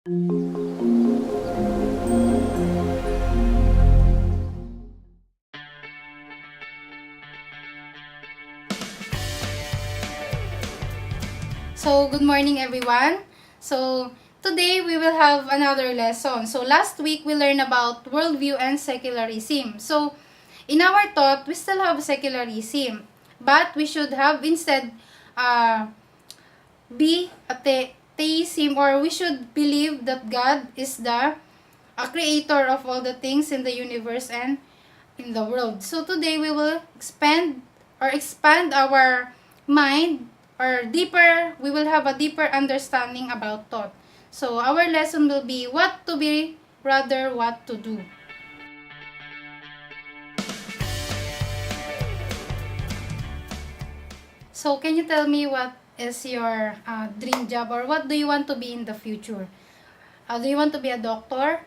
So, good morning everyone. So, today we will have another lesson. So, last week we learned about worldview and secularism. So, in our thought, we still have secularism. But we should have instead be a theism, or we should believe that God is the creator of all the things in the universe and in the world. So, today we will expand our mind, or deeper, we will have a deeper understanding about thought. So, our lesson will be what to be rather what to do. So, can you tell me what is your dream job, or what do you want to be in the future? Do you want to be a doctor,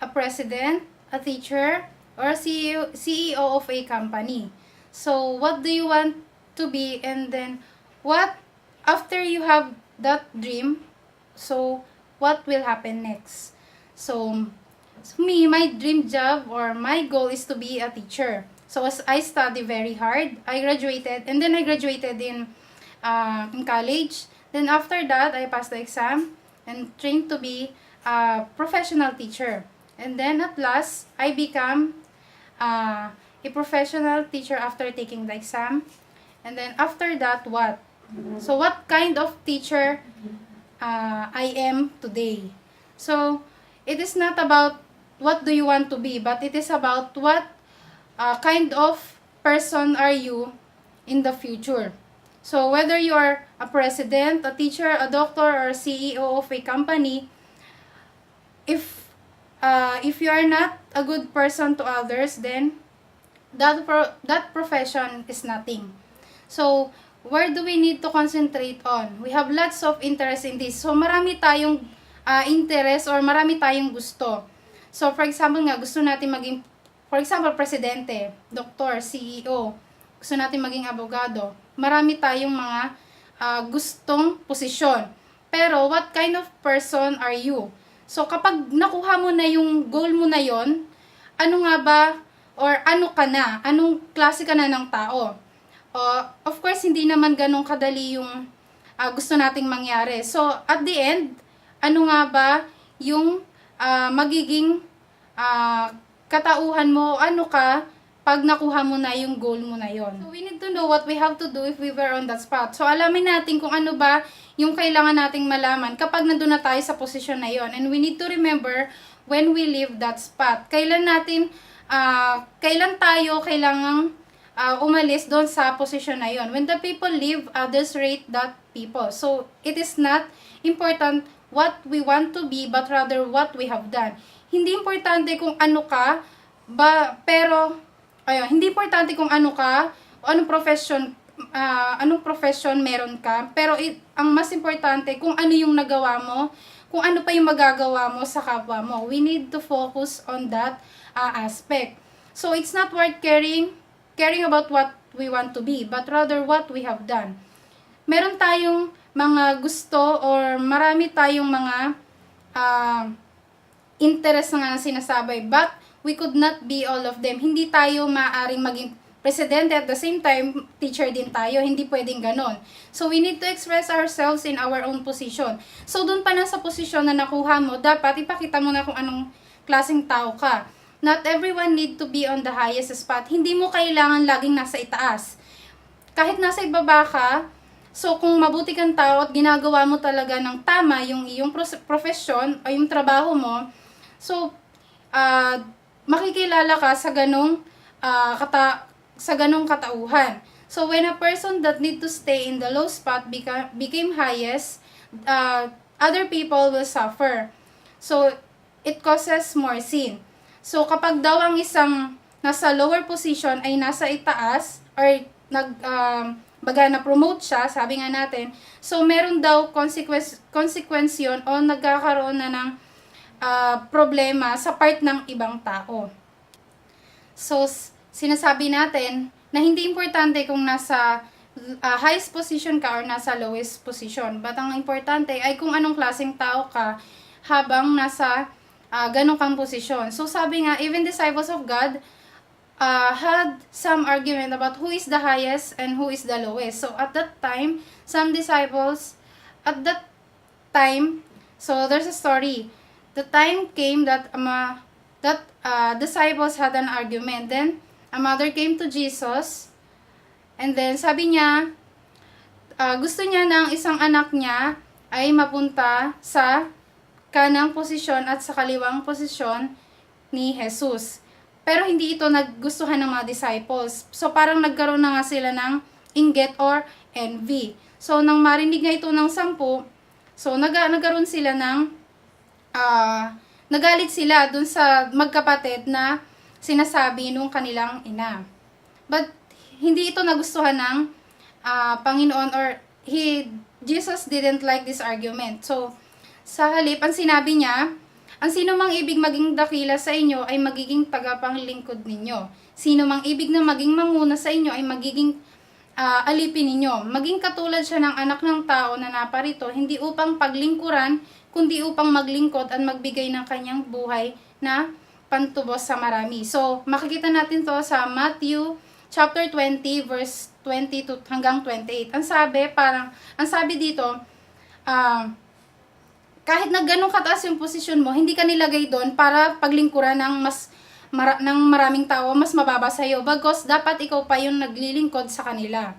a president, a teacher, or a CEO of a company? So, what do you want to be, and then what after you have that dream, so what will happen next? So me, my dream job or my goal is to be a teacher. So as I study very hard, I graduated, and then I graduated in college. Then after that, I passed the exam and trained to be a professional teacher. And then at last, I become a professional teacher after taking the exam. And then after that, what? So what kind of teacher I am today? So it is not about what do you want to be, but it is about what kind of person are you in the future. So whether you are a president, a teacher, a doctor, or a CEO of a company, if you are not a good person to others, then that profession is nothing. So where do we need to concentrate on? We have lots of interest in this. So marami tayong interest, or marami tayong gusto. So for example nga, gusto natin maging, for example, presidente, doktor, CEO. Gusto natin maging abogado. Marami tayong mga gustong posisyon. Pero what kind of person are you? So kapag nakuha mo na yung goal mo na yon, ano nga ba, or ano ka na? Anong klase ka na ng tao? Of course, hindi naman ganun kadali yung gusto nating mangyari. So, at the end, ano nga ba yung magiging katauhan mo, ano ka, pag nakuha mo na yung goal mo na yon. So, we need to know what we have to do if we were on that spot. So, alamin natin kung ano ba yung kailangan nating malaman kapag nandun na tayo sa posisyon na yon. And we need to remember when we leave that spot. Kailan tayo kailangang umalis doon sa posisyon na yon. When the people leave, others rate that people. So, it is not important what we want to be, but rather what we have done. Hindi importante kung ano ka, hindi importante kung ano ka, o anong profession meron ka, pero ang mas importante kung ano yung nagawa mo, kung ano pa yung magagawa mo sa kapwa mo. We need to focus on that aspect. So, it's not worth caring about what we want to be, but rather what we have done. Meron tayong mga gusto, or marami tayong mga interest na sinasabi, but we could not be all of them. Hindi tayo maaring maging presidente at the same time teacher din tayo. Hindi pwedeng ganon. So we need to express ourselves in our own position. So doon pa na sa posisyon na nakuha mo, dapat ipakita mo na kung anong klaseng tao ka. Not everyone need to be on the highest spot. Hindi mo kailangan laging nasa itaas. Kahit nasa ibaba ka, so kung mabuti kang tao at ginagawa mo talaga ng tama yung iyong profession o yung trabaho mo, so makikilala ka sa ganong katauhan. So when a person that need to stay in the low spot became highest, other people will suffer. So it causes more sin. So, kapag daw ang isang nasa lower position ay nasa itaas, or na-promote siya, sabi nga natin, so meron daw consequence yun, o nagkakaroon na ng problema sa part ng ibang tao. So, sinasabi natin na hindi importante kung nasa highest position ka or nasa lowest position. But ang importante ay kung anong klaseng tao ka, habang nasa ganun kang posisyon. So sabi nga, even disciples of God had some argument about who is the highest and who is the lowest. So at that time, some disciples, at that time, so there's a story. The time came that disciples had an argument. Then a mother came to Jesus, and then sabi niya, gusto niya ng isang anak niya ay mapunta sa kanang posisyon at sa kaliwang posisyon ni Jesus. Pero hindi ito naggustuhan ng mga disciples. So parang nagkaroon na nga sila ng inggit or envy. So nang marinig nga ito ng 10, so nagkaroon sila ng nagalit sila dun sa magkapatid na sinasabi nung kanilang ina. But hindi ito nagustuhan ng Panginoon, or Jesus didn't like this argument. So sa halip, ang sinabi niya, ang sino mang ibig maging dakila sa inyo ay magiging tagapanglingkod ninyo. Sino mang ibig na maging manguna sa inyo ay magiging alipin ninyo. Maging katulad siya ng anak ng tao na naparito, hindi upang paglingkuran, kundi upang maglingkod at magbigay ng kanyang buhay na pantubos sa marami. So, makikita natin to sa Matthew chapter 20 verse 20 hanggang 28. Ang sabi dito, kahit na ganun kataas yung posisyon mo, hindi ka nilagay doon para paglingkuran ng ng maraming tao, mas mababa sa'yo. Bagos, dapat ikaw pa yung naglilingkod sa kanila.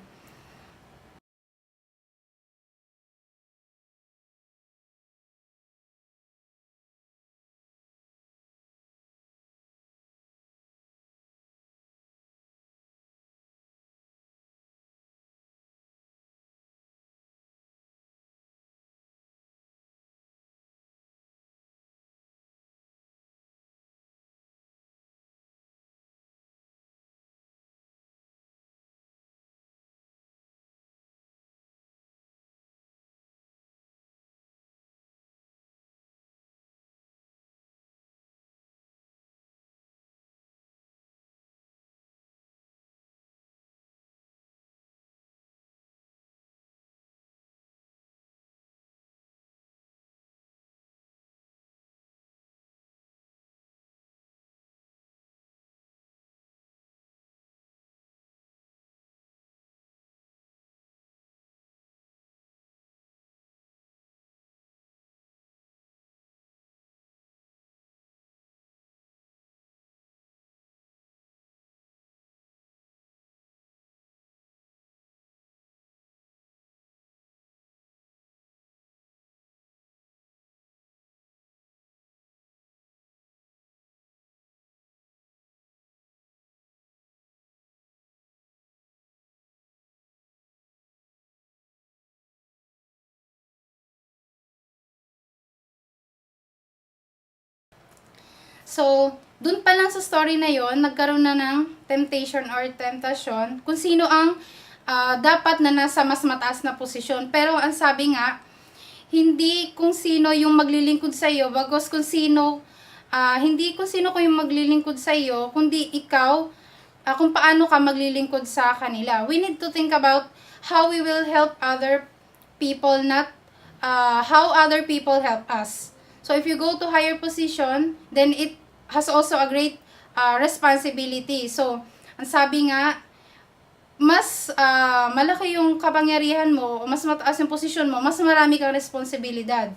So, dun pa lang sa story na yon, nagkaroon na ng temptation or temptation kung sino ang dapat na nasa mas mataas na posisyon. Pero ang sabi nga, hindi kung sino yung maglilingkod sa iyo, bagos kung sino, hindi kung sino ko yung maglilingkod sa iyo, kundi ikaw, kung paano ka maglilingkod sa kanila. We need to think about how we will help other people, not how other people help us. So if you go to higher position, then it has also a great responsibility. So, ang sabi nga, mas malaki yung kapangyarihan mo, o mas mataas yung posisyon mo, mas marami kang responsibilidad.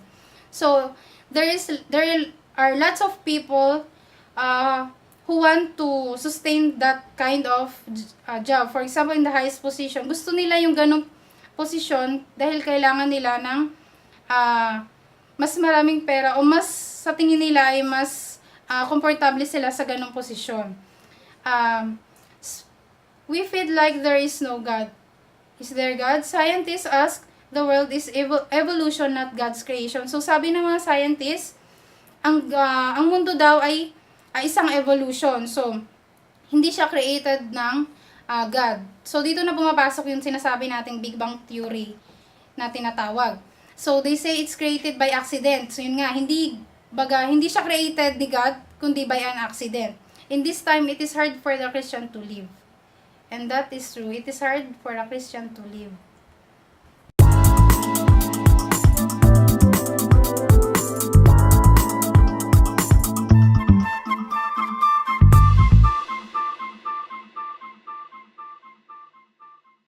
So, there are lots of people who want to sustain that kind of job. For example, in the highest position, gusto nila yung ganong posisyon dahil kailangan nila ng mas maraming pera, o mas sa tingin nila ay mas komportable sila sa ganong posisyon. We feel like there is no God. Is there God? Scientists ask, the world is evolution, not God's creation. So sabi ng mga scientists, ang mundo daw ay isang evolution. So hindi siya created ng God. So dito na pumapasok yung sinasabi nating Big Bang Theory na tinatawag. So they say it's created by accident. So yun nga, hindi siya created ni God, kundi by an accident. In this time, it is hard for the Christian to live. And that is true. It is hard for a Christian to live.